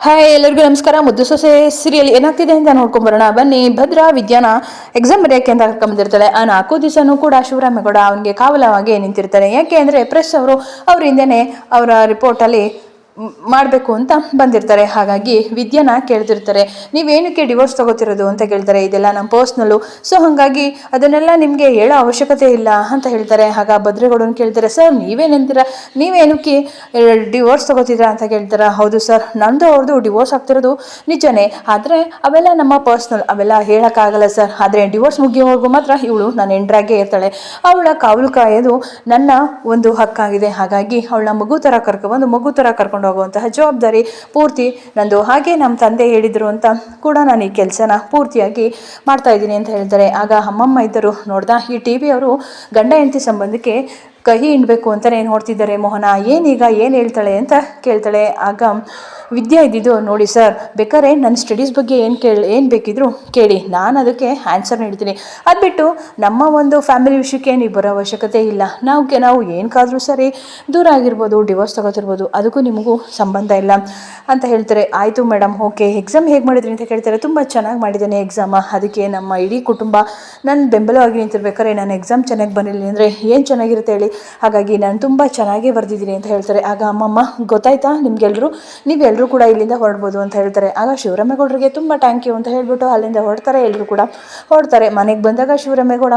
Hi ಎಲ್ಲರಿಗೂ ನಮಸ್ಕಾರ. ಮುದ್ದು ಸೊಸೆ ಸೀರಿಯಲ್ ಏನಾಗ್ತಿದೆ ಅಂತ ನೋಡ್ಕೊಂಬರೋಣ ಬನ್ನಿ. ಭದ್ರಾ ವಿದ್ಯಾನ ಎಕ್ಸಾಮ್ ಬರೆಯೋಕೆ ಅಂತ ಕರ್ಕೊಂಬಂದಿರ್ತಾಳೆ. ಆ 4 ದಿವಸನೂ ಕೂಡ ಶಿವರಾಮೇಗೌಡ ಅವನಿಗೆ ಕಾವಲವಾಗಿ ನಿಂತಿರ್ತಾರೆ. ಯಾಕೆ ಅಂದರೆ ಪ್ರೆಸ್ ಅವ್ರ ಹಿಂದೆನೆ ಅವರ ರಿಪೋರ್ಟಲ್ಲಿ ಮಾಡಬೇಕು ಅಂತ ಬಂದಿರ್ತಾರೆ. ಹಾಗಾಗಿ ವಿದ್ಯಾನ ಕೇಳ್ತಿರ್ತಾರೆ, ನೀವೇನಕ್ಕೆ ಡಿವೋರ್ಸ್ ತಗೋತಿರೋದು ಅಂತ ಕೇಳ್ತಾರೆ. ಇದೆಲ್ಲ ನಮ್ಮ ಪರ್ಸ್ನಲ್ಲು, ಸೊ ಹಾಗಾಗಿ ಅದನ್ನೆಲ್ಲ ನಿಮಗೆ ಹೇಳೋ ಅವಶ್ಯಕತೆ ಇಲ್ಲ ಅಂತ ಹೇಳ್ತಾರೆ. ಆಗ ಭದ್ರೇಗೌಡನ ಕೇಳ್ತಾರೆ, ಸರ್ ನೀವೇನಂತೀರ, ನೀವೇನಕ್ಕೆ ಡಿವೋರ್ಸ್ ತಗೋತಿದ್ರಾ ಅಂತ ಕೇಳ್ತಾರೆ. ಹೌದು ಸರ್, ನಂದು ಅವ್ರದ್ದು ಡಿವೋರ್ಸ್ ಆಗ್ತಿರೋದು ನಿಜನೇ, ಆದರೆ ಅವೆಲ್ಲ ನಮ್ಮ ಪರ್ಸ್ನಲ್, ಅವೆಲ್ಲ ಹೇಳೋಕ್ಕಾಗಲ್ಲ ಸರ್. ಆದರೆ ಡಿವೋರ್ಸ್ ಮುಗಿಯೋವರೆಗೂ ಮಾತ್ರ ಇವಳು ನನ್ನ ಹೆಂಡ್ರಾಗೆ ಇರ್ತಾಳೆ. ಅವಳ ಕಾವಲು ಕಾಯೋದು ನನ್ನ ಒಂದು ಹಕ್ಕಾಗಿದೆ. ಹಾಗಾಗಿ ಅವಳನ್ನ ಮಗು ಥರ ಕರ್ಕೊಂಡು ಹೋಗುವಂತಹ ಜವಾಬ್ದಾರಿ ಪೂರ್ತಿ ನಂದು. ಹಾಗೆ ನಮ್ಮ ತಂದೆ ಹೇಳಿದ್ರು ಅಂತ ಕೂಡ ನಾನು ಈ ಕೆಲಸನ ಪೂರ್ತಿಯಾಗಿ ಮಾಡ್ತಾ ಇದ್ದೀನಿ ಅಂತ ಹೇಳ್ತಾರೆ. ಆಗ ಅಮ್ಮಮ್ಮ ಇದ್ದರು ನೋಡ್ದ, ಈ ಟಿವಿ ಅವರು ಗಂಡ ಹೆಂಡತಿ ಸಂಬಂಧಕ್ಕೆ ಕಹಿ ಹಿಂಡಬೇಕು ಅಂತಲೇ ನೋಡ್ತಿದ್ದಾರೆ. ಮೋಹನ ಏನೀಗ ಏನು ಹೇಳ್ತಾಳೆ ಅಂತ ಕೇಳ್ತಾಳೆ. ಆಗ ವಿದ್ಯಾ ಇದ್ದಿದ್ದು, ನೋಡಿ ಸರ್, ಬೇಕಾದ್ರೆ ನನ್ನ ಸ್ಟಡೀಸ್ ಬಗ್ಗೆ ಏನು ಬೇಕಿದ್ರು ಕೇಳಿ, ನಾನು ಅದಕ್ಕೆ ಆನ್ಸರ್ ನೀಡ್ತೀನಿ. ಅದು ಬಿಟ್ಟು ನಮ್ಮ ಒಂದು ಫ್ಯಾಮಿಲಿ ವಿಷಯಕ್ಕೆ ನೀವು ಬರೋ ಅವಶ್ಯಕತೆ ಇಲ್ಲ. ನಾವು ಏನಕ್ಕಾದರೂ ಸರಿ ದೂರ ಆಗಿರ್ಬೋದು, ಡಿವೋರ್ಸ್ ತಗೋತಿರ್ಬೋದು, ಅದಕ್ಕೂ ನಿಮಗೂ ಸಂಬಂಧ ಇಲ್ಲ ಅಂತ ಹೇಳ್ತಾರೆ. ಆಯಿತು ಮೇಡಮ್, ಓಕೆ. ಎಕ್ಸಾಮ್ ಹೇಗೆ ಮಾಡಿದ್ರಿ ಅಂತ ಕೇಳ್ತಾರೆ. ತುಂಬ ಚೆನ್ನಾಗಿ ಮಾಡಿದ್ದೇನೆ ಎಕ್ಸಾಮ, ಅದಕ್ಕೆ ನಮ್ಮ ಇಡೀ ಕುಟುಂಬ ನನ್ನ ಬೆಂಬಲವಾಗಿ ನಿಂತಿರ್ಬೇಕಾದ್ರೆ ನಾನು ಎಕ್ಸಾಮ್ ಚೆನ್ನಾಗಿ ಬಂದಿರಲಿ ಅಂದರೆ ಏನು ಚೆನ್ನಾಗಿರುತ್ತೆ ಹೇಳಿ, ಹಾಗಾಗಿ ನಾನು ತುಂಬ ಚೆನ್ನಾಗೇ ಬರೆದಿದ್ದೀನಿ ಅಂತ ಹೇಳ್ತಾರೆ. ಆಗ ಅಮ್ಮಮ್ಮ, ಗೊತ್ತಾಯ್ತಾ ನೀವೆಲ್ಲರೂ ಕೂಡ ಇಲ್ಲಿಂದ ಹೊರಡ್ಬೋದು ಅಂತ ಹೇಳ್ತಾರೆ. ಆಗ ಶಿವರಾಮೇಗೌಡರಿಗೆ ತುಂಬ ಥ್ಯಾಂಕ್ ಯು ಅಂತ ಹೇಳ್ಬಿಟ್ಟು ಅಲ್ಲಿಂದ ಹೊರಡ್ತಾರೆ. ಎಲ್ಲರೂ ಕೂಡ ಹೊರಡ್ತಾರೆ. ಮನೆಗೆ ಬಂದಾಗ ಶಿವರಾಮೇಗೌಡ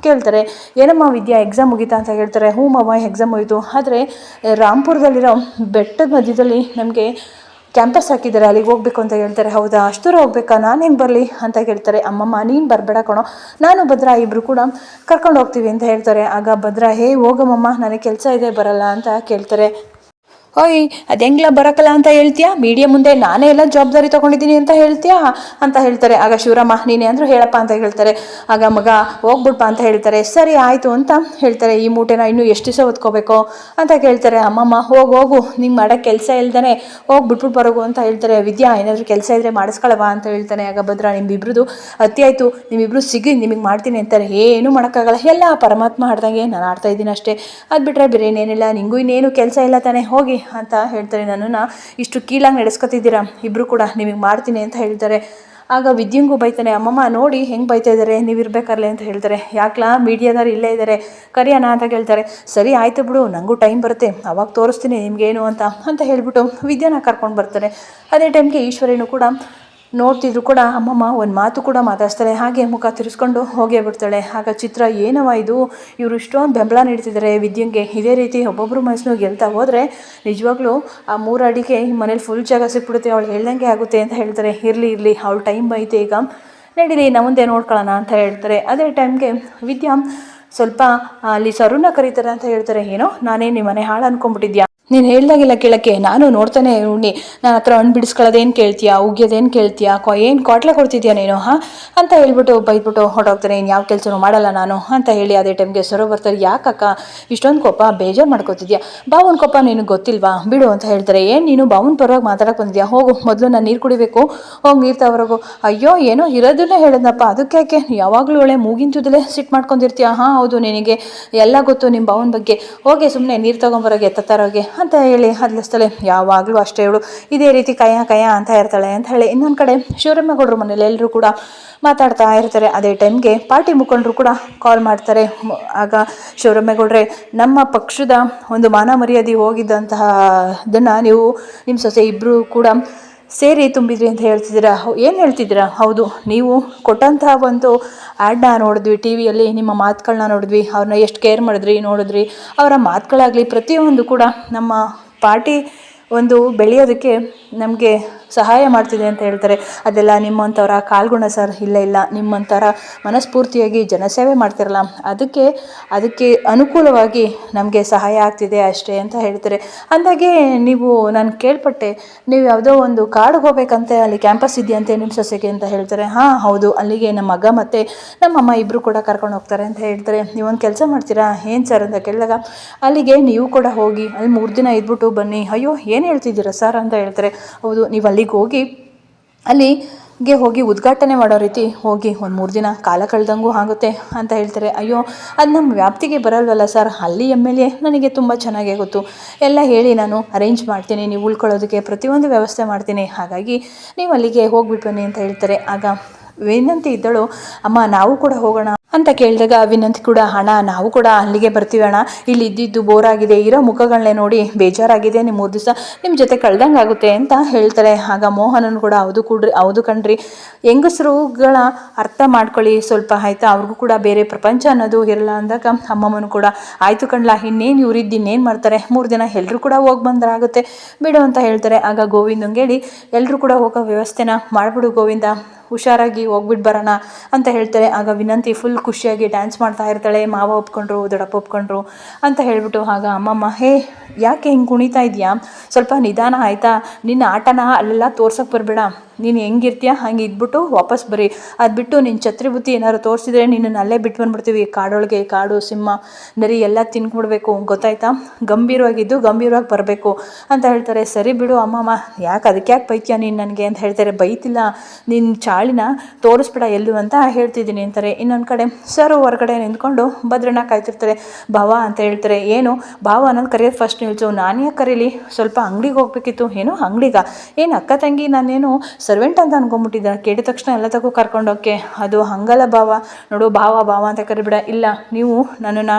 ಕೇಳ್ತಾರೆ, ಏನಮ್ಮ ವಿದ್ಯಾ ಎಕ್ಸಾಮ್ ಮುಗೀತಾ ಅಂತ ಹೇಳ್ತಾರೆ. ಹ್ಞೂ ಮಾವ, ಎಕ್ಸಾಮ್ ಹೋಯಿತು, ಆದರೆ ರಾಂಪುರದಲ್ಲಿರೋ ಬೆಟ್ಟದ ಮಧ್ಯದಲ್ಲಿ ನಮಗೆ ಕ್ಯಾಂಪಸ್ ಹಾಕಿದ್ದಾರೆ, ಅಲ್ಲಿಗೆ ಹೋಗ್ಬೇಕು ಅಂತ ಹೇಳ್ತಾರೆ. ಹೌದಾ, ಅಷ್ಟು ದೂರ ಹೋಗ್ಬೇಕಾ, ನಾನು ಹೆಂಗೆ ಬರಲಿ ಅಂತ ಕೇಳ್ತಾರೆ. ಅಮ್ಮಮ್ಮ, ನೀನು ಬರಬೇಡ ಕಣೋ, ನಾನು ಭದ್ರಾ ಇಬ್ಬರು ಕೂಡ ಕರ್ಕೊಂಡು ಹೋಗ್ತೀವಿ ಅಂತ ಹೇಳ್ತಾರೆ. ಆಗ ಭದ್ರಾ, ಹೋಗಮ್ಮಮ್ಮ, ನನಗೆ ಕೆಲಸ ಇದೆ, ಬರಲ್ಲ ಅಂತ ಕೇಳ್ತಾರೆ. ಓಯ್, ಅದು ಹೆಂಗ್ಲ ಬರೋಕ್ಕಲ್ಲ ಅಂತ ಹೇಳ್ತೀಯಾ, ಮೀಡಿಯಾ ಮುಂದೆ ನಾನೇ ಎಲ್ಲ ಜವಾಬ್ದಾರಿ ತೊಗೊಂಡಿದ್ದೀನಿ ಅಂತ ಹೇಳ್ತೀಯಾ ಅಂತ ಹೇಳ್ತಾರೆ. ಆಗ ಶಿವರಾಮ, ನೀನೇ ಅಂದರೂ ಹೇಳಪ್ಪ ಅಂತ ಹೇಳ್ತಾರೆ. ಆಗ ಮಗ, ಹೋಗ್ಬಿಡ್ಪ ಅಂತ ಹೇಳ್ತಾರೆ. ಸರಿ ಆಯಿತು ಅಂತ ಹೇಳ್ತಾರೆ. ಈ ಮೂಟೆನ ಇನ್ನೂ ಎಷ್ಟು ದಿವಸ ಹೊತ್ಕೋಬೇಕು ಅಂತ ಕೇಳ್ತಾರೆ. ಅಮ್ಮಮ್ಮ, ಹೋಗು, ನಿಂಗೆ ಮಾಡೋಕ್ಕೆ ಕೆಲಸ ಇಲ್ದೇ ಬಿಟ್ಬಿಟ್ಟು ಬರೋಗು ಅಂತ ಹೇಳ್ತಾರೆ. ವಿದ್ಯಾ, ಏನಾದರೂ ಕೆಲಸ ಇದ್ದರೆ ಮಾಡಿಸ್ಕೊಳವಾ ಅಂತ ಹೇಳ್ತಾನೆ. ಆಗ ಭದ್ರಾ, ನಿಮ್ಮಿಬ್ರದ್ದು ಅತಿ ಆಯಿತು, ನಿಮ್ಮಿಬ್ರು ಸಿಗಿ, ನಿಮಗೆ ಮಾಡ್ತೀನಿ ಅಂತಾರೆ. ಏನೂ ಮಾಡೋಕ್ಕಾಗಲ್ಲ, ಎಲ್ಲ ಪರಮಾತ್ಮ ಆಡ್ದಂಗೆ ನಾನು ಆಡ್ತಾ ಇದ್ದೀನಿ ಅಷ್ಟೇ, ಅದು ಬಿಟ್ಟರೆ ಬೇರೆ ಏನೇನಿಲ್ಲ, ನಿಂಗೂ ಇನ್ನೇನು ಕೆಲಸ ಇಲ್ಲ ತಾನೇ, ಹೋಗಿ ಅಂತ ಹೇಳ್ತಾರೆ. ನನ್ನನ್ನು ಇಷ್ಟು ಕೀಳಾಗಿ ನಡೆಸ್ಕೊತಿದ್ದೀರಾ ಇಬ್ಬರು ಕೂಡ, ನಿಮಗೆ ಮಾಡ್ತೀನಿ ಅಂತ ಹೇಳ್ತಾರೆ. ಆಗ ವಿದ್ಯಂಗೂ ಬೈತಾನೆ. ಅಮ್ಮಮ್ಮ ನೋಡಿ ಹೆಂಗೆ ಬೈತಾ ಇದ್ದಾರೆ, ನೀವು ಇರಬೇಕಾರ್ಲೆ ಅಂತ ಹೇಳ್ತಾರೆ. ಯಾಕ್ಲಾ, ಮೀಡಿಯಾದವ್ರು ಇಲ್ಲೇ ಇದ್ದಾರೆ, ಕರಿಯೋಣ ಅಂತ ಕೇಳ್ತಾರೆ. ಸರಿ ಆಯಿತು ಬಿಡು, ನನಗೂ ಟೈಮ್ ಬರುತ್ತೆ, ಅವಾಗ ತೋರಿಸ್ತೀನಿ ನಿಮಗೇನು ಅಂತ ಹೇಳ್ಬಿಟ್ಟು ವಿದ್ಯಾನ ಕರ್ಕೊಂಡು ಬರ್ತಾರೆ. ಅದೇ ಟೈಮ್ಗೆ ಈಶ್ವರಿನೂ ಕೂಡ ನೋಡ್ತಿದ್ರು ಕೂಡ ಅಮ್ಮಮ್ಮ ಒಂದು ಮಾತು ಕೂಡ ಮಾತಾಡ್ತಾರೆ. ಹಾಗೆ ಮುಖ ತಿರ್ಸ್ಕೊಂಡು ಹೋಗೇ ಬಿಡ್ತಾಳೆ. ಆಗ ಚಿತ್ರ, ಏನವ ಇದು, ಇವರು ಇಷ್ಟೊಂದು ಬೆಂಬಲ ನೀಡ್ತಿದ್ದಾರೆ ವಿದ್ಯಂಗೆ, ಇದೇ ರೀತಿ ಒಬ್ಬೊಬ್ಬರು ಮನಸ್ಸನ್ನು ಗೆಲ್ತಾ ಹೋದರೆ ನಿಜವಾಗ್ಲೂ ಆ 3 ಅಡಿಗೆ ಮನೇಲಿ ಫುಲ್ ಜಾಗ ಸಿಕ್ಬಿಡುತ್ತೆ, ಅವಳು ಹೇಳ್ದಂಗೆ ಆಗುತ್ತೆ ಅಂತ ಹೇಳ್ತಾರೆ. ಇರಲಿ ಅವಳು ಟೈಮ್ ಐತೆ, ಈಗ ನಡೀಲಿ, ನಾವು ಮುಂದೆ ನೋಡ್ಕೊಳ್ಳೋಣ ಅಂತ ಹೇಳ್ತಾರೆ. ಅದೇ ಟೈಮ್ಗೆ ವಿದ್ಯಾ ಸ್ವಲ್ಪ ಅಲ್ಲಿ ಸರುನ ಕರೀತಾರೆ ಅಂತ ಹೇಳ್ತಾರೆ. ಏನೋ ನಾನೇ ನಿಮ್ಮ ಮನೆ ಹಾಳು ಅಂದ್ಕೊಂಡ್ಬಿಟ್ಟಿದ್ಯಾ, ನೀನು ಹೇಳ್ದಾಗೆಲ್ಲ ಕೇಳೋಕ್ಕೆ ನಾನು ನೋಡ್ತಾನೆ ಉಣ್ಣಿ, ನನ್ನ ಹತ್ರ ಹಣ್ಣು ಬಿಡಿಸ್ಕೊಳ್ಳೋದೇನು ಕೇಳ್ತೀಯಾ, ಉಗ್ಯೋದೇನು ಕೇಳ್ತೀಯಾ, ಏನು ಕ್ವಾಟ್ಲೆ ಕೊಡ್ತಿದ್ಯಾ ನೀನು ಅಂತ ಹೇಳ್ಬಿಟ್ಟು ಬೈದ್ಬಿಟ್ಟು ಹೊರಟೋಗ್ತಾನೆ. ಇನ್ನು ಯಾವ ಕೆಲಸನೂ ಮಾಡಲ್ಲ ನಾನು ಅಂತ ಹೇಳಿ ಅದೇ ಟೈಮ್ಗೆ ಸರು ಬರ್ತಾರೆ. ಯಾಕಕ್ಕ ಇಷ್ಟೊಂದು ಕೋಪ, ಬೇಜಾರು ಮಾಡ್ಕೋತಿದ್ಯಾ, ಬಾವನ ಕೋಪ ನಿನಗೆ ಗೊತ್ತಿಲ್ವಾ, ಬಿಡು ಅಂತ ಹೇಳ್ತಾರೆ. ಏನು ನೀನು ಬಾವನ ಪರವಾಗಿ ಮಾತಾಡೋಕೆ ಬಂದಿದ್ಯಾ, ಹೋಗು, ಮೊದಲು ನಾನು ನೀರು ಕುಡಿಬೇಕು, ಹೋಗಿ ನೀರು ತವರೆಗು. ಅಯ್ಯೋ, ಏನೋ ಇರೋದನ್ನೇ ಹೇಳಿದ್ನಪ್ಪ, ಅದಕ್ಕೆ ಯಾಕೆ ಯಾವಾಗಲೂ ಒಳ್ಳೆ ಮೂಗಿಂತುದಲೇ ಸಿಟ್ಟು ಮಾಡ್ಕೊಂಡಿರ್ತೀಯಾ, ಹೌದು, ನಿನಗೆ ಎಲ್ಲ ಗೊತ್ತು ನಿಮ್ಮ ಬಾವನ ಬಗ್ಗೆ, ಹೋಗಿ ಸುಮ್ಮನೆ ನೀರು ತೊಗೊಂಬರೋಗೆ ತತ್ತಾರೋಗೆ ಅಂತ ಹೇಳಿ ಹದ್ಲಿಸ್ತಾಳೆ. ಯಾವಾಗಲೂ ಅಷ್ಟೇ ಇವಳು ಇದೇ ರೀತಿ ಕಯ್ಯ ಅಂತ ಇರ್ತಾಳೆ ಅಂತ ಹೇಳಿ ಇನ್ನೊಂದು ಕಡೆ ಶಿವರಾಮೇಗೌಡರು ಮನೇಲಿ ಎಲ್ಲರೂ ಕೂಡ ಮಾತಾಡ್ತಾ ಇರ್ತಾರೆ. ಅದೇ ಟೈಮ್ಗೆ ಪಾರ್ಟಿ ಮುಖಂಡರು ಕೂಡ ಕಾಲ್ ಮಾಡ್ತಾರೆ. ಆಗ ಶಿವರಾಮೇಗೌಡ್ರೆ, ನಮ್ಮ ಪಕ್ಷದ ಒಂದು ಮಾನ ಮರ್ಯಾದೆ ಹೋಗಿದ್ದಂತಹ ಅದನ್ನು ನೀವು ನಿಮ್ಮ ಸೊಸೆ ಇಬ್ಬರು ಕೂಡ ಸೇರಿ ತುಂಬಿದ್ರಿ ಅಂತ ಹೇಳ್ತಿದ್ದೀರಾ, ಏನು ಹೇಳ್ತಿದ್ದೀರಾ? ಹೌದು, ನೀವು ಕೊಟ್ಟಂತಹ ಒಂದು ಆ್ಯಡ್ನ ನೋಡಿದ್ವಿ, ಟಿ ವಿಯಲ್ಲಿ ನಿಮ್ಮ ಮಾತುಗಳನ್ನ ನೋಡಿದ್ವಿ, ಅವ್ರನ್ನ ಎಷ್ಟು ಕೇರ್ ಮಾಡಿದ್ರಿ ನೋಡಿದ್ರಿ, ಅವರ ಮಾತುಗಳಾಗಲಿ ಪ್ರತಿಯೊಂದು ಕೂಡ ನಮ್ಮ ಪಾರ್ಟಿ ಒಂದು ಬೆಳೆಯೋದಕ್ಕೆ ನಮಗೆ ಸಹಾಯ ಮಾಡ್ತಿದೆ ಅಂತ ಹೇಳ್ತಾರೆ. ಅದೆಲ್ಲ ನಿಮ್ಮಂಥವ್ರ ಕಾಲ್ಗುಣ ಸರ್, ಇಲ್ಲ ನಿಮ್ಮಂಥರ ಮನಸ್ಫೂರ್ತಿಯಾಗಿ ಜನಸೇವೆ ಮಾಡ್ತಿರಲ್ಲ, ಅದಕ್ಕೆ ಅನುಕೂಲವಾಗಿ ನಮಗೆ ಸಹಾಯ ಆಗ್ತಿದೆ ಅಷ್ಟೇ ಅಂತ ಹೇಳ್ತಾರೆ. ಅಂದಾಗೆ ನೀವು, ನಾನು ಕೇಳ್ಪಟ್ಟೆ, ನೀವು ಯಾವುದೋ ಒಂದು ಕಾಡಿಗೆ ಹೋಗ್ಬೇಕಂತೆ, ಅಲ್ಲಿ ಕ್ಯಾಂಪಸ್ ಇದೆಯಂತೆ ನಿಮ್ಮ ಸೊಸೆಗೆ ಅಂತ ಹೇಳ್ತಾರೆ. ಹಾಂ ಹೌದು, ಅಲ್ಲಿಗೆ ನಮ್ಮ ಮಗ ಮತ್ತು ನಮ್ಮಮ್ಮ ಇಬ್ಬರು ಕೂಡ ಕರ್ಕೊಂಡು ಹೋಗ್ತಾರೆ ಅಂತ ಹೇಳ್ತಾರೆ. ನೀವೊಂದು ಕೆಲಸ ಮಾಡ್ತೀರಾ, ಏನು ಸರ್ ಅಂತ ಕೇಳಿದಾಗ, ಅಲ್ಲಿಗೆ ನೀವು ಕೂಡ ಹೋಗಿ ಅಲ್ಲಿ 3 ದಿನ ಇದ್ಬಿಟ್ಟು ಬನ್ನಿ. ಅಯ್ಯೋ, ಏನು ಹೇಳ್ತಿದ್ದೀರಾ ಸರ್ ಅಂತ ಹೇಳ್ತಾರೆ. ಹೌದು, ನೀವು ಅಲ್ಲಿಗೆ ಹೋಗಿ ಅಲ್ಲಿ ಗೆ ಹೋಗಿ ಉದ್ಘಾಟನೆ ಮಾಡೋ ರೀತಿ ಹೋಗಿ ಒಂದು 3 ದಿನ ಕಾಲ ಕಳೆದಂಗೂ ಆಗುತ್ತೆ ಅಂತ ಹೇಳ್ತಾರೆ. ಅಯ್ಯೋ ಅದು ನಮ್ಮ ವ್ಯಾಪ್ತಿಗೆ ಬರಲ್ವಲ್ಲ ಸರ್, ಅಲ್ಲಿ MLA ನನಗೆ ತುಂಬ ಚೆನ್ನಾಗೇ ಗೊತ್ತು, ಎಲ್ಲ ಹೇಳಿ ನಾನು ಅರೇಂಜ್ ಮಾಡ್ತೀನಿ, ನೀವು ಉಳ್ಕೊಳ್ಳೋದಕ್ಕೆ ಪ್ರತಿಯೊಂದು ವ್ಯವಸ್ಥೆ ಮಾಡ್ತೀನಿ, ಹಾಗಾಗಿ ನೀವು ಅಲ್ಲಿಗೆ ಹೋಗ್ಬಿಟ್ಟು ಬನ್ನಿ ಅಂತ ಹೇಳ್ತಾರೆ. ಆಗ ವಿನಂತಿ ಇದ್ದಳು, ಅಮ್ಮ ನಾವು ಕೂಡ ಹೋಗೋಣ ಅಂತ ಕೇಳಿದಾಗ ವಿನಂತಿ ಕೂಡ, ಅಣ್ಣ ನಾವು ಕೂಡ ಅಲ್ಲಿಗೆ ಬರ್ತೀವಿ ಅಣ್ಣ, ಇಲ್ಲಿ ಇದ್ದಿದ್ದು ಬೋರ್ ಆಗಿದೆ, ಇರೋ ಮುಖಗಳನ್ನೇ ನೋಡಿ ಬೇಜಾರಾಗಿದೆ, ನಿಮ್ಮ 3 ದಿವಸ ನಿಮ್ಮ ಜೊತೆ ಕಳ್ದಂಗೆ ಆಗುತ್ತೆ ಅಂತ ಹೇಳ್ತಾರೆ. ಆಗ ಮೋಹನನು ಕೂಡ ಹೌದು ಕಣ್ರಿ, ಹೆಂಗಸರುಗಳ ಅರ್ಥ ಮಾಡ್ಕೊಳ್ಳಿ ಸ್ವಲ್ಪ ಆಯ್ತಾ, ಅವ್ರಿಗೂ ಕೂಡ ಬೇರೆ ಪ್ರಪಂಚ ಅನ್ನೋದು ಇರಲ್ಲ ಅಂದಾಗ ಅಮ್ಮಮ್ಮನು ಕೂಡ ಆಯಿತು ಕಣ್ಲಾ, ಇನ್ನೇನು ಇವರಿದ್ದು ಇನ್ನೇನು ಮಾಡ್ತಾರೆ, 3 ದಿನ ಎಲ್ಲರೂ ಕೂಡ ಹೋಗಿ ಬಂದರಾಗುತ್ತೆ ಬಿಡು ಅಂತ ಹೇಳ್ತಾರೆ. ಆಗ ಗೋವಿಂದಂಗೆ ಹೇಳಿ ಎಲ್ಲರೂ ಕೂಡ ಹೋಗೋ ವ್ಯವಸ್ಥೆನ ಮಾಡಿಬಿಡು ಗೋವಿಂದ, ಹುಷಾರಾಗಿ ಹೋಗ್ಬಿಟ್ಟು ಬರೋಣ ಅಂತ ಹೇಳ್ತಾರೆ. ಆಗ ವಿನಂತಿ ಫುಲ್ ಖುಷಿಯಾಗಿ ಡ್ಯಾನ್ಸ್ ಮಾಡ್ತಾ ಇರ್ತಾಳೆ, ಮಾವ ಒಪ್ಕೊಂಡ್ರು, ದೊಡ್ಡಪ್ಪ ಒಪ್ಕೊಂಡ್ರು ಅಂತ ಹೇಳ್ಬಿಟ್ಟು. ಆಗ ಅಮ್ಮಮ್ಮ, ಹೇ ಯಾಕೆ ಹಿಂಗೆ ಕುಣಿತಾ ಇದೆಯಾ, ಸ್ವಲ್ಪ ನಿಧಾನ ಆಯಿತಾ, ನಿನ್ನ ಆಟನ ಅಲ್ಲೆಲ್ಲ ತೋರ್ಸೋಕ್ಕೆ ಬರಬೇಡ, ನೀನು ಹೆಂಗಿರ್ತೀಯ ಹಂಗೆ ಇದ್ಬಿಟ್ಟು ವಾಪಸ್ ಬರೀ, ಅದು ಬಿಟ್ಟು ನಿನ್ನ ಛತ್ರಿ ಬುತ್ತಿ ಏನಾದ್ರು ತೋರಿಸಿದ್ರೆ ನಿನ್ನನ್ನು ಅಲ್ಲೇ ಬಿಟ್ಟು ಬಂದುಬಿಡ್ತೀವಿ, ಕಾಡೊಳಗೆ ಕಾಡು ಸಿಂಹ ನರಿ ಎಲ್ಲ ತಿನ್ಕೊಡ್ಬೇಕು ಗೊತ್ತಾಯ್ತಾ, ಗಂಭೀರವಾಗಿ ಬರಬೇಕು ಅಂತ ಹೇಳ್ತಾರೆ. ಸರಿ ಬಿಡು ಅಮ್ಮಮ್ಮ, ಅದಕ್ಕೆ ಯಾಕೆ ಬೈತೀಯ ನೀನು ನನಗೆ ಅಂತ ಹೇಳ್ತಾರೆ. ಬೈತಿಲ್ಲ, ನಿನ್ನ ಚಾಳಿನ ತೋರಿಸ್ಬಿಡ ಎಲ್ಲೂ ಅಂತ ಹೇಳ್ತಿದ್ದೀನಿ ಅಂತಾರೆ. ಇನ್ನೊಂದು ಕಡೆ ಸರ್ ಹೊರಗಡೆ ನಿಂತ್ಕೊಂಡು ಭದ್ರನ ಕಾಯ್ತಿರ್ತಾರೆ. ಭಾವ ಅಂತ ಹೇಳ್ತಾರೆ. ಏನು ಭಾವ ಅನ್ನೋದು ಕರೆಯೋದು ಫಸ್ಟ್ ನಿಲ್ಸು, ನಾನು ಯಾಕೆ ಕರೀಲಿ, ಸ್ವಲ್ಪ ಅಂಗಡಿಗೆ ಹೋಗ್ಬೇಕಿತ್ತು. ಏನು ಅಂಗಡಿಗ, ಏನು ಅಕ್ಕ ತಂಗಿ ನಾನೇನು ಸರ್ವೆಂಟ್ ಅಂತ ಅನ್ಕೊಂಬಿಟ್ಟಿದ್ದೆ, ಕೇಳಿದ ತಕ್ಷಣ ಎಲ್ಲ ತಗೋ ಕರ್ಕೊಂಡೋಕೆ, ಅದು ಹಂಗಲ್ಲ ಭಾವ, ನೋಡು ಭಾವ ಅಂತ ಕರಿಬೇಡ, ಇಲ್ಲ ನೀವು ನನ್ನನ್ನು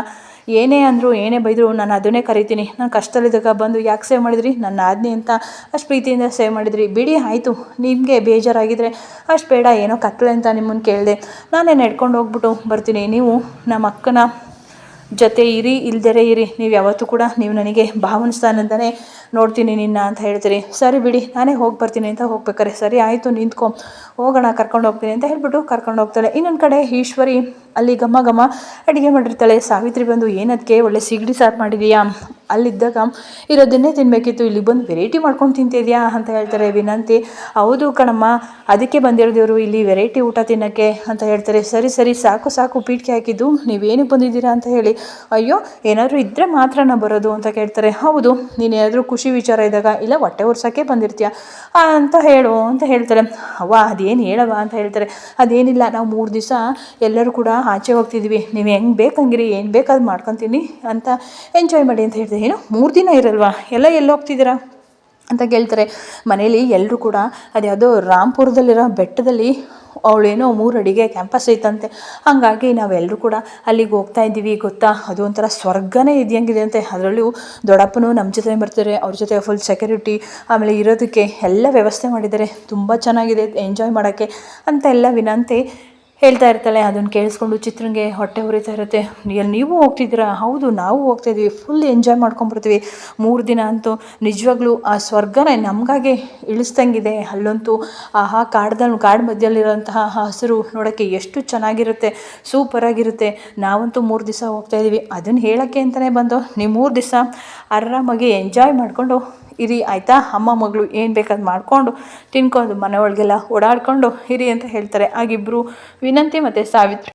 ಏನೇ ಅಂದರು ಏನೇ ಬೈದರು ನಾನು ಅದನ್ನೇ ಕರಿತೀನಿ, ನಾನು ಕಷ್ಟದಲ್ಲಿದ್ದಾಗ ಬಂದು ಯಾಕೆ ಸೇವ್ ಮಾಡಿದ್ರಿ, ನನ್ನ ಆಜ್ಞೆ ಅಂತ ಅಷ್ಟು ಪ್ರೀತಿಯಿಂದ ಸೇವ್ ಮಾಡಿದ್ರಿ, ಬಿಡಿ ಆಯಿತು, ನಿಮಗೆ ಬೇಜಾರಾಗಿದ್ದರೆ ಅಷ್ಟು ಬೇಡ, ಏನೋ ಕತ್ತಲೆ ಅಂತ ನಿಮ್ಮನ್ನು ಕೇಳಿದೆ, ನಾನೇ ನಡ್ಕೊಂಡು ಹೋಗ್ಬಿಟ್ಟು ಬರ್ತೀನಿ, ನೀವು ನಮ್ಮ ಅಕ್ಕನ ಜೊತೆ ಇರಿ ಇಲ್ದರೆ ಇರಿ, ನೀವು ಯಾವತ್ತೂ ಕೂಡ ನೀವು ನನಗೆ ಭಾವನ ಸ್ಥಾನದಿಂದನೇ ನೋಡ್ತೀನಿ ನಿನ್ನ ಅಂತ ಹೇಳ್ತೀರಿ. ಸರಿ ಬಿಡಿ ನಾನೇ ಹೋಗಿ ಬರ್ತೀನಿ ಅಂತ ಹೋಗ್ಬೇಕಾರೆ, ಸರಿ ಆಯಿತು ನಿಂತ್ಕೊ ಹೋಗೋಣ ಕರ್ಕೊಂಡು ಹೋಗ್ತೀನಿ ಅಂತ ಹೇಳ್ಬಿಟ್ಟು ಕರ್ಕೊಂಡು ಹೋಗ್ತಾಳೆ. ಇನ್ನೊಂದು ಕಡೆ ಈಶ್ವರಿ ಅಲ್ಲಿ ಘಮ ಘಮ ಅಡುಗೆ ಮಾಡಿರ್ತಾಳೆ. ಸಾವಿತ್ರಿ ಬಂದು ಏನದಕ್ಕೆ ಒಳ್ಳೆ ಸಿಗಡಿ ಸಾರು ಮಾಡಿದೀಯಾ, ಅಲ್ಲಿದ್ದಾಗ ಇರೋದನ್ನೇ ತಿನ್ನಬೇಕಿತ್ತು, ಇಲ್ಲಿ ಬಂದು ವೆರೈಟಿ ಮಾಡ್ಕೊಂಡು ತಿಂತಿದ್ಯಾ ಅಂತ ಹೇಳ್ತಾರೆ. ವಿನಂತಿ, ಹೌದು ಕಣಮ್ಮ, ಅದಕ್ಕೆ ಬಂದಿರೋದೇವರು ಇಲ್ಲಿ ವೆರೈಟಿ ಊಟ ತಿನ್ನೋಕ್ಕೆ ಅಂತ ಹೇಳ್ತಾರೆ. ಸರಿ ಸಾಕು ಪೀಠಕ್ಕೆ ಹಾಕಿದ್ದು, ನೀವೇನಕ್ಕೆ ಬಂದಿದ್ದೀರಾ ಅಂತ ಹೇಳಿ. ಅಯ್ಯೋ ಏನಾದರೂ ಇದ್ದರೆ ಮಾತ್ರ ನಾವು ಬರೋದು ಅಂತ ಕೇಳ್ತಾರೆ. ಹೌದು, ನೀನು ಏನಾದರೂ ಖುಷಿ ವಿಚಾರ ಇದ್ದಾಗ ಇಲ್ಲ ಹೊಟ್ಟೆ ಉರ್ಸೋಕ್ಕೆ ಬಂದಿರ್ತೀಯ ಅಂತ ಹೇಳು ಅಂತ ಹೇಳ್ತಾರೆ. ಅವ್ವ ಅದೇನು ಹೇಳವ ಅಂತ ಹೇಳ್ತಾರೆ. ಅದೇನಿಲ್ಲ, ನಾವು 3 ದಿವಸ ಎಲ್ಲರೂ ಕೂಡ ಆಚೆ ಹೋಗ್ತಿದ್ವಿ, ನೀವು ಹೆಂಗೆ ಬೇಕಂಗಿರಿ, ಏನು ಬೇಕಾದ್ರು ಮಾಡ್ಕೊತೀನಿ ಅಂತ ಎಂಜಾಯ್ ಮಾಡಿ ಅಂತ ಹೇಳ್ತೀವಿ. ಏನು 3 ದಿನ ಇರಲ್ವಾ, ಎಲ್ಲಿ ಹೋಗ್ತಿದ್ದೀರಾ ಅಂತ ಕೇಳ್ತಾರೆ. ಮನೇಲಿ ಎಲ್ಲರೂ ಕೂಡ ಅದ್ಯಾವುದೋ ರಾಂಪುರದಲ್ಲಿರೋ ಬೆಟ್ಟದಲ್ಲಿ ಅವಳೇನೋ 3 ಅಡಿಗೆ ಕ್ಯಾಂಪಸ್ ಐತಂತೆ, ಹಾಗಾಗಿ ನಾವೆಲ್ಲರೂ ಕೂಡ ಅಲ್ಲಿಗೆ ಹೋಗ್ತಾ ಇದ್ದೀವಿ ಗೊತ್ತಾ, ಅದು ಒಂಥರ ಸ್ವರ್ಗನೇ ಇದೆಯಂಗಿದೆ ಅಂತೆ. ಅದರಲ್ಲೂ ದೊಡ್ಡಪ್ಪನೂ ನಮ್ಮ ಜೊತೆ ಬರ್ತಾರೆ, ಅವ್ರ ಜೊತೆ ಫುಲ್ ಸೆಕ್ಯೂರಿಟಿ, ಆಮೇಲೆ ಇರೋದಕ್ಕೆ ಎಲ್ಲ ವ್ಯವಸ್ಥೆ ಮಾಡಿದ್ದಾರೆ, ತುಂಬ ಚೆನ್ನಾಗಿದೆ ಎಂಜಾಯ್ ಮಾಡೋಕ್ಕೆ ಅಂತ ಎಲ್ಲ ವಿನಂತಿ ಹೇಳ್ತಾ ಇರ್ತಾಳೆ. ಅದನ್ನು ಕೇಳಿಸ್ಕೊಂಡು ಚಿತ್ರಂಗೆ ಹೊಟ್ಟೆ ಉರಿತಾ ಇರುತ್ತೆ. ನೀವು ಹೋಗ್ತಿದ್ದೀರಾ, ಹೌದು ನಾವು ಹೋಗ್ತಾಯಿದ್ವಿ, ಫುಲ್ ಎಂಜಾಯ್ ಮಾಡ್ಕೊಂಬರ್ತೀವಿ 3 ದಿನ ಅಂತೂ ನಿಜವಾಗ್ಲೂ ಆ ಸ್ವರ್ಗನೇ ನಮಗಾಗೆ ಇಳಿಸ್ದಂಗಿದೆ. ಅಲ್ಲಂತೂ ಕಾಡು ಮಧ್ಯದಲ್ಲಿರೋಂತಹ ಹಸಿರು ನೋಡೋಕ್ಕೆ ಎಷ್ಟು ಚೆನ್ನಾಗಿರುತ್ತೆ, ಸೂಪರಾಗಿರುತ್ತೆ. ನಾವಂತೂ 3 ದಿವಸ ಹೋಗ್ತಾಯಿದ್ದೀವಿ, ಅದನ್ನು ಹೇಳೋಕ್ಕೆ ಅಂತಲೇ ಬಂದು ನೀವು 3 ದಿವಸ ಆರಾಮಾಗಿ ಎಂಜಾಯ್ ಮಾಡಿಕೊಂಡು ಇರಿ ಆಯಿತಾ, ಅಮ್ಮ ಮಗಳು ಏನು ಬೇಕಾದ್ರು ಮಾಡಿಕೊಂಡು ತಿನ್ಕೊಂಡು ಮನೆ ಒಳಗೆಲ್ಲ ಓಡಾಡಿಕೊಂಡು ಇರಿ ಅಂತ ಹೇಳ್ತಾರೆ. ಆಗಿಬ್ಬರು ವಿನಂತಿ ಮತ್ತು ಸಾವಿತ್ರಿ